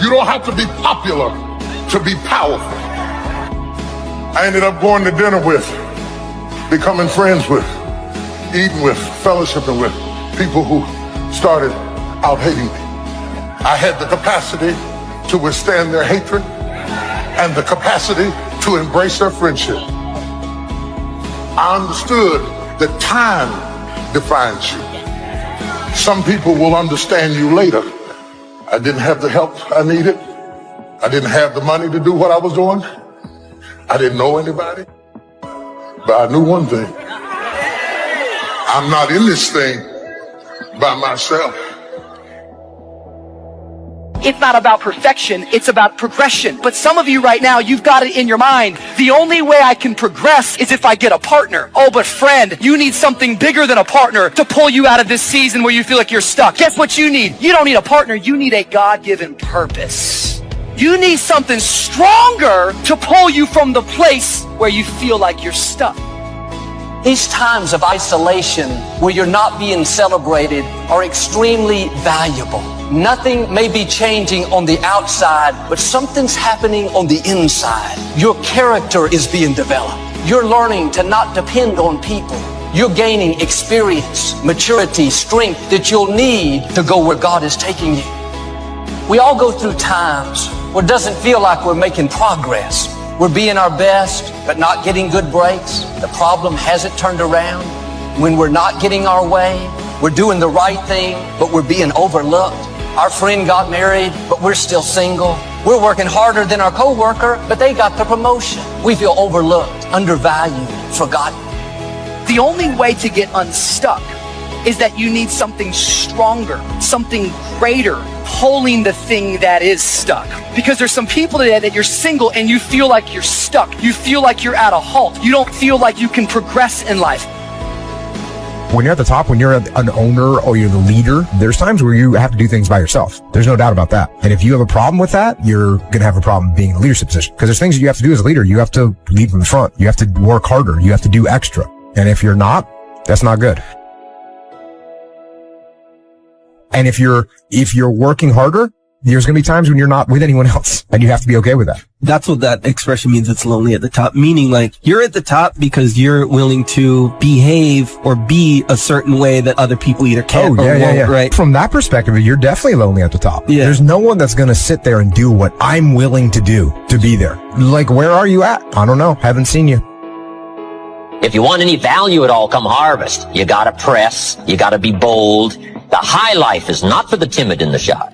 You don't have to be popular to be powerful. I ended up going to dinner with, becoming friends with, eating with, fellowshipping with people who started out hating me. I had the capacity to withstand their hatred and the capacity to embrace their friendship. I understood that time defines you. Some people will understand you later. I didn't have the help I needed. I didn't have the money to do what I was doing. I didn't know anybody. But I knew one thing. I'm not in this thing by myself. It's not about perfection, it's about progression. But some of you right now, you've got it in your mind. The only way I can progress is if I get a partner. Oh, but friend, you need something bigger than a partner to pull you out of this season where you feel like you're stuck. Guess what you need? You don't need a partner, you need a God-given purpose. You need something stronger to pull you from the place where you feel like you're stuck. These times of isolation where you're not being celebrated are extremely valuable. Nothing may be changing on the outside, but something's happening on the inside. Your character is being developed. You're learning to not depend on people. You're gaining experience, maturity, strength that you'll need to go where God is taking you. We all go through times where it doesn't feel like we're making progress. We're being our best, but not getting good breaks. The problem hasn't turned around. When we're not getting our way, we're doing the right thing, but we're being overlooked. Our friend got married, but we're still single. We're working harder than our coworker, but they got the promotion. We feel overlooked, undervalued, forgotten. The only way to get unstuck is that you need something stronger, something greater, pulling the thing that is stuck. Because there's some people today that you're single and you feel like you're stuck. You feel like you're at a halt. You don't feel like you can progress in life. When you're at the top, when you're an owner or you're the leader, there's times where you have to do things by yourself. There's no doubt about that. And if you have a problem with that, you're going to have a problem being in a leadership position. Because there's things that you have to do as a leader. You have to lead from the front. You have to work harder. You have to do extra. And if you're not, that's not good. And if you're working harder, there's going to be times when you're not with anyone else, and you have to be okay with that. That's what that expression means. It's lonely at the top, meaning like you're at the top because you're willing to behave or be a certain way that other people either can't or won't, right? From that perspective, you're definitely lonely at the top. Yeah. There's no one that's going to sit there and do what I'm willing to do to be there. Like, where are you at? I don't know. Haven't seen you. If you want any value at all, come harvest. You gotta press. You gotta be bold. The high life is not for the timid and the shy.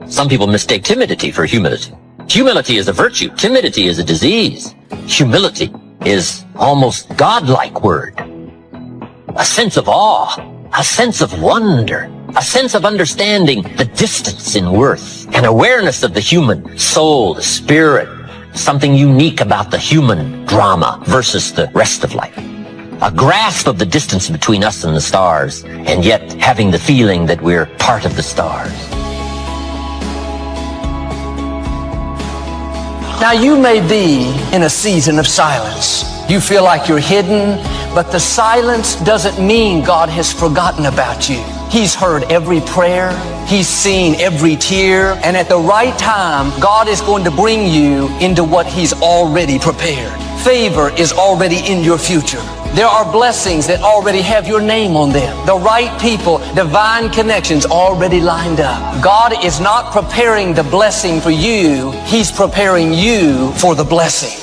Some people mistake timidity for humility. Humility is a virtue. Timidity is a disease. Humility is almost godlike word. A sense of awe, a sense of wonder, a sense of understanding the distance in worth, an awareness of the human soul, the spirit, something unique about the human drama versus the rest of life. A grasp of the distance between us and the stars, and yet having the feeling that we're part of the stars. Now you may be in a season of silence. You feel like you're hidden, but the silence doesn't mean God has forgotten about you. He's heard every prayer. He's seen every tear. And at the right time, God is going to bring you into what He's already prepared. Favor is already in your future. There are blessings that already have your name on them. The right people, divine connections already lined up. God is not preparing the blessing for you. He's preparing you for the blessing.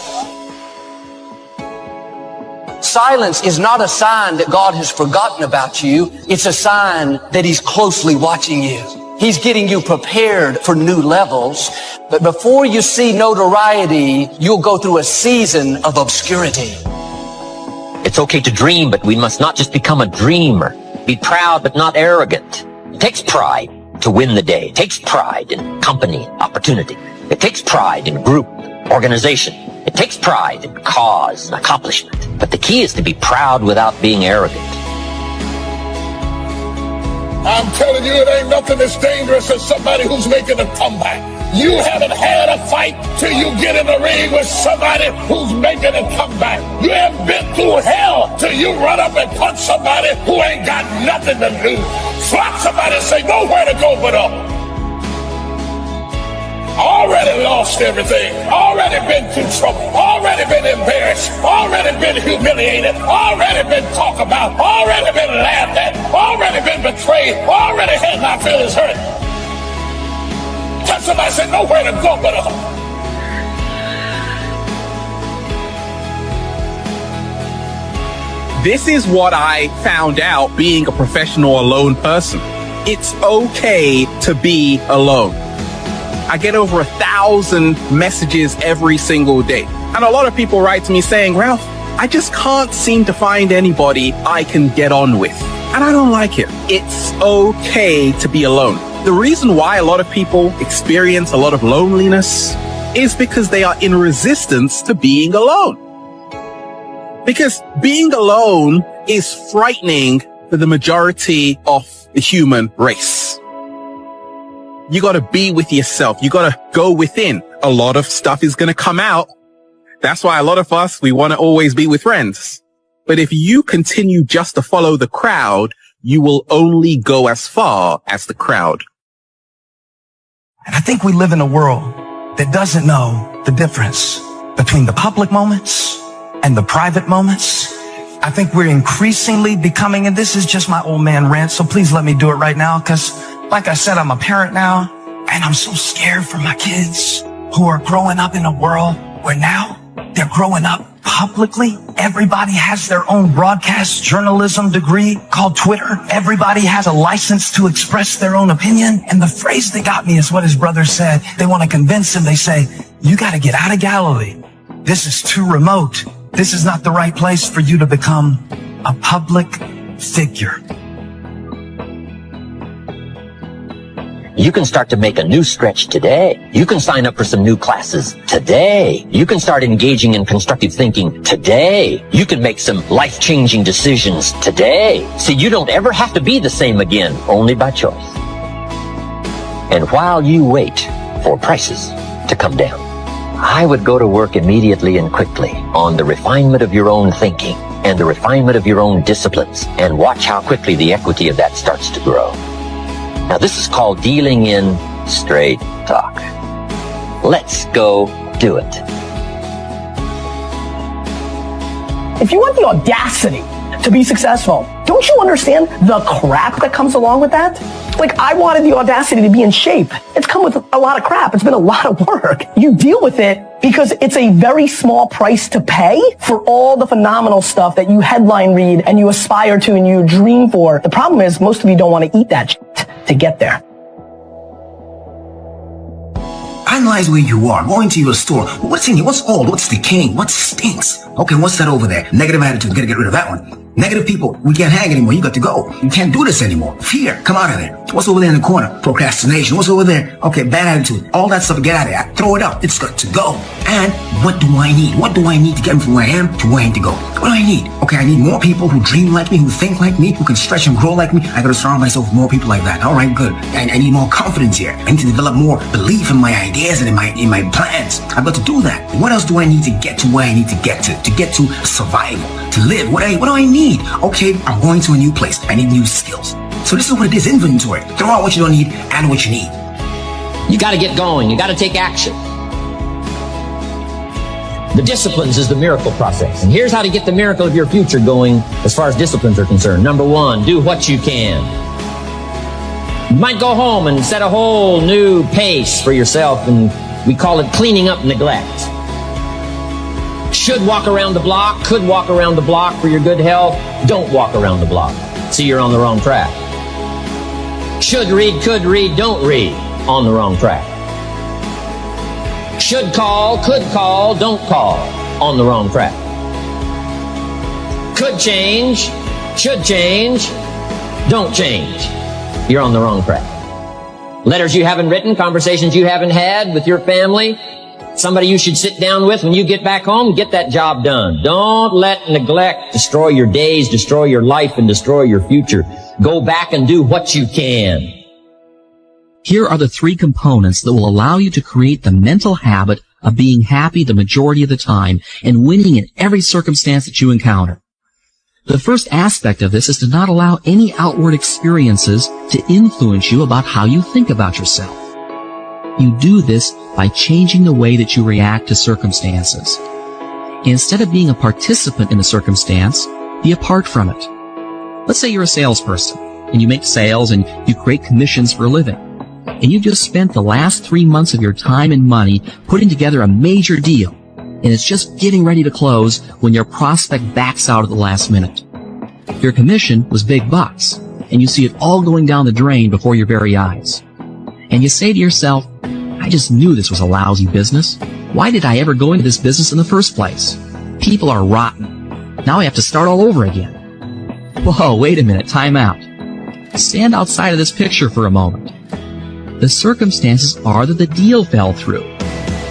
Silence is not a sign that God has forgotten about you. It's a sign that He's closely watching you. He's getting you prepared for new levels. But before you see notoriety, you'll go through a season of obscurity. It's okay to dream, but we must not just become a dreamer. Be proud, but not arrogant. It takes pride to win the day. It takes pride in company, opportunity. It takes pride in group, organization. It takes pride in cause and accomplishment. But the key is to be proud without being arrogant. I'm telling you, it ain't nothing as dangerous as somebody who's making a comeback. You haven't had a fight till you get in the ring with somebody who's making a comeback. You haven't been through hell till you run up and punch somebody who ain't got nothing to lose. Slap somebody and say, nowhere to go but up. lost everything, already been through trouble, already been embarrassed, already been humiliated, already been talked about, already been laughed at, already been betrayed, already had my feelings hurt. Touch somebody, say nowhere to go but up. This is what I found out being a professional alone person. It's okay to be alone. I get over 1,000 messages every single day. And a lot of people write to me saying, Ralph, I just can't seem to find anybody I can get on with. And I don't like it. It's okay to be alone. The reason why a lot of people experience a lot of loneliness is because they are in resistance to being alone. Because being alone is frightening for the majority of the human race. You gotta be with yourself. You gotta go within. A lot of stuff is gonna come out. That's why a lot of us, we want to always be with friends. But if you continue just to follow the crowd, you will only go as far as the crowd. And I think we live in a world that doesn't know the difference between the public moments and the private moments. I think we're increasingly becoming, and this is just my old man rant, so please let me do it right now, because like I said, I'm a parent now, and I'm so scared for my kids who are growing up in a world where now they're growing up publicly. Everybody has their own broadcast journalism degree called Twitter. Everybody has a license to express their own opinion. And the phrase that got me is what his brother said. They want to convince him. They say, you got to get out of Galilee. This is too remote. This is not the right place for you to become a public figure. You can start to make a new stretch today. You can sign up for some new classes today. You can start engaging in constructive thinking today. You can make some life-changing decisions today. See, you don't ever have to be the same again, only by choice. And while you wait for prices to come down, I would go to work immediately and quickly on the refinement of your own thinking and the refinement of your own disciplines, and watch how quickly the equity of that starts to grow. Now, this is called dealing in straight talk. Let's go do it. If you want the audacity to be successful, don't you understand the crap that comes along with that? Like, I wanted the audacity to be in shape. It's come with a lot of crap. It's been a lot of work. You deal with it because it's a very small price to pay for all the phenomenal stuff that you headline read and you aspire to and you dream for. The problem is most of you don't want to eat that shit to get there. Analyze where you are. Go into your store. What's in here? What's old? What's decaying? What stinks? Okay, what's that over there? Negative attitude. Gotta get rid of that one. Negative people. We can't hang anymore. You got to go. You can't do this anymore. Fear. Come out of there. What's over there in the corner? Procrastination. What's over there? Okay, bad attitude. All that stuff, get out of there. Throw it up. It's got to go. And what do I need? What do I need to get me from where I am to where I need to go? What do I need? Okay, I need more people who dream like me, who think like me, who can stretch and grow like me. I gotta surround myself with more people like that. All right, good. And I need more confidence here. I need to develop more belief in my ideas and in my plans. I've got to do that. What else do I need to get to where I need to get to survival, to live? What do I need? Okay, I'm going to a new place. I need new skills. So this is what it is, inventory. Throw out what you don't need and what you need. You got to get going. You got to take action. The disciplines is the miracle process. And here's how to get the miracle of your future going as far as disciplines are concerned. Number one, do what you can. You might go home and set a whole new pace for yourself, and we call it cleaning up neglect. Should walk around the block, could walk around the block for your good health. Don't walk around the block. See, you're on the wrong track. Should read, could read, don't read. On the wrong track. Should call, could call, don't call. On the wrong track. Could change, should change, don't change. You're on the wrong track. Letters you haven't written, conversations you haven't had with your family, somebody you should sit down with when you get back home, get that job done. Don't let neglect destroy your days, destroy your life, and destroy your future. Go back and do what you can. Here are the 3 components that will allow you to create the mental habit of being happy the majority of the time and winning in every circumstance that you encounter. The first aspect of this is to not allow any outward experiences to influence you about how you think about yourself. You do this by changing the way that you react to circumstances. Instead of being a participant in the circumstance, be apart from it. Let's say you're a salesperson, and you make sales and you create commissions for a living. And you've just spent the last 3 months of your time and money putting together a major deal, and it's just getting ready to close when your prospect backs out at the last minute. Your commission was big bucks, and you see it all going down the drain before your very eyes. And you say to yourself, I just knew this was a lousy business. Why did I ever go into this business in the first place? People are rotten. Now I have to start all over again. Whoa, wait a minute, time out. Stand outside of this picture for a moment. The circumstances are that the deal fell through,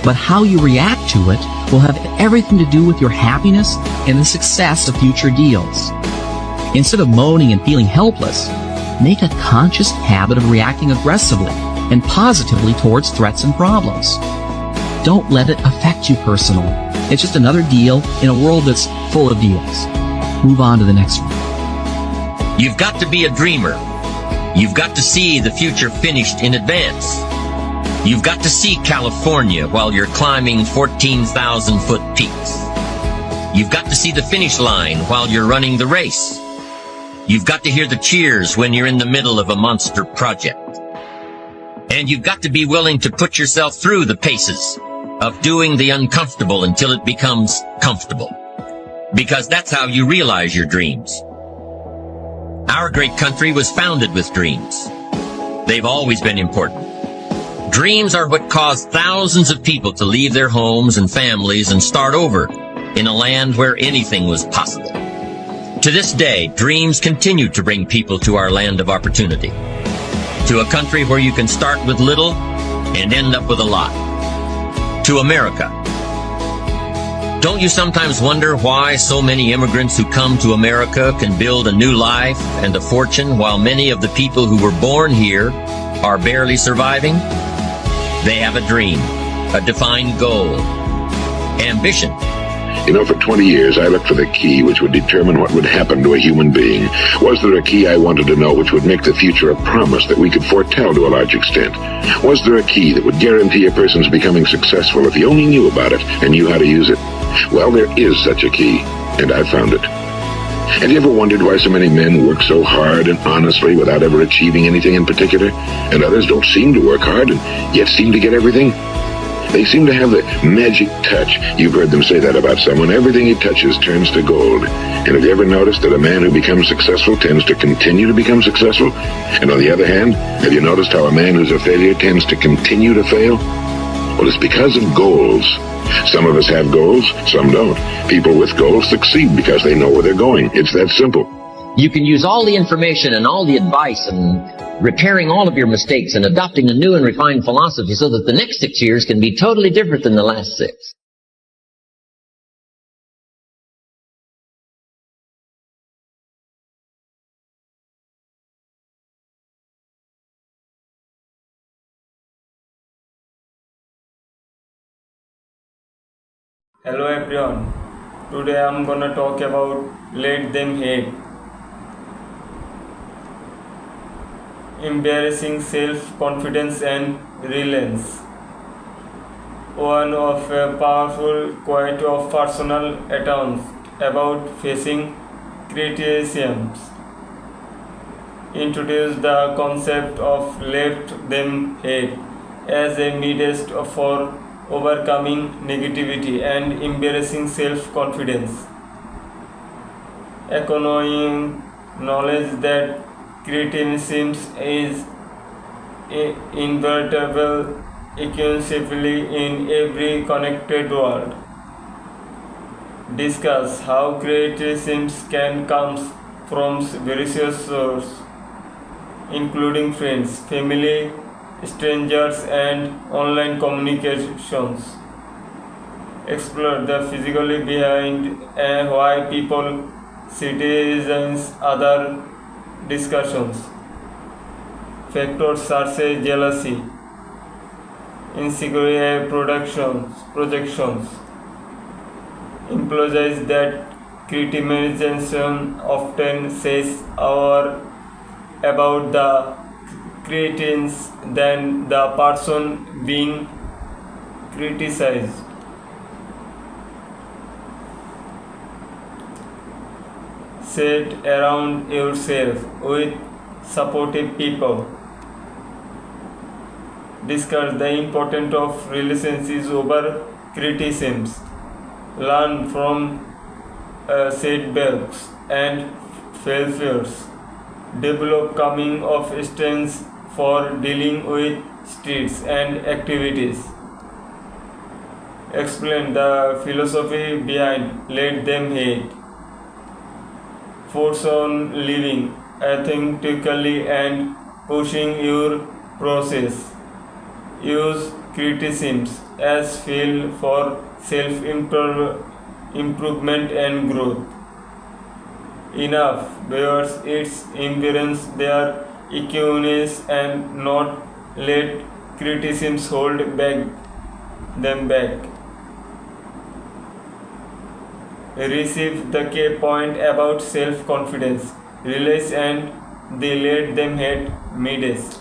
but how you react to it will have everything to do with your happiness and the success of future deals. Instead of moaning and feeling helpless, make a conscious habit of reacting aggressively and positively towards threats and problems. Don't let it affect you personally. It's just another deal in a world that's full of deals. Move on to the next one. You've got to be a dreamer. You've got to see the future finished in advance. You've got to see California while you're climbing 14,000-foot peaks. You've got to see the finish line while you're running the race. You've got to hear the cheers when you're in the middle of a monster project. And you've got to be willing to put yourself through the paces of doing the uncomfortable until it becomes comfortable. Because that's how you realize your dreams. Our great country was founded with dreams. They've always been important. Dreams are what caused thousands of people to leave their homes and families and start over in a land where anything was possible. To this day, dreams continue to bring people to our land of opportunity. To a country where you can start with little and end up with a lot. To America. Don't you sometimes wonder why so many immigrants who come to America can build a new life and a fortune while many of the people who were born here are barely surviving? They have a dream, a defined goal, ambition. You know, for 20 years, I looked for the key which would determine what would happen to a human being. Was there a key I wanted to know which would make the future a promise that we could foretell to a large extent? Was there a key that would guarantee a person's becoming successful if he only knew about it and knew how to use it? Well, there is such a key, and I found it. Have you ever wondered why so many men work so hard and honestly without ever achieving anything in particular, and others don't seem to work hard and yet seem to get everything? They seem to have the magic touch. You've heard them say that about someone. Everything he touches turns to gold. And have you ever noticed that a man who becomes successful tends to continue to become successful? And on the other hand, have you noticed how a man who's a failure tends to continue to fail? Well, it's because of goals. Some of us have goals, some don't. People with goals succeed because they know where they're going. It's that simple. You can use all the information and all the advice and repairing all of your mistakes and adopting a new and refined philosophy so that the next 6 years can be totally different than the last 6. Hello everyone, today I'm gonna talk about let them hate. Embarrassing self-confidence and reliance. One of a powerful quality of personal attitude about facing criticisms. Introduce the concept of let them hate as a means for overcoming negativity and embarrassing self-confidence. Acknowledging knowledge that criticism is inevitable exclusively in every connected world. Discuss how criticism can come from various sources, including friends, family, strangers, and online communications. Explore the physically behind and why people criticize other discussions. Factors such as jealousy, insecurity, projections implies that criticism often says about the cretins than the person being criticized. Sit around yourself with supportive people. Discuss the importance of relationships over criticisms. Learn from setbacks and failures. Develop coming of strengths for dealing with streets and activities. Explain the philosophy behind let them hate. Force on living authentically and pushing your process. Use criticisms as fuel for self-improvement and growth. Enough, viewers, it's embrace their equiness and not let criticisms hold them back. Receive the key point about self-confidence. Realize and they let them hate middays.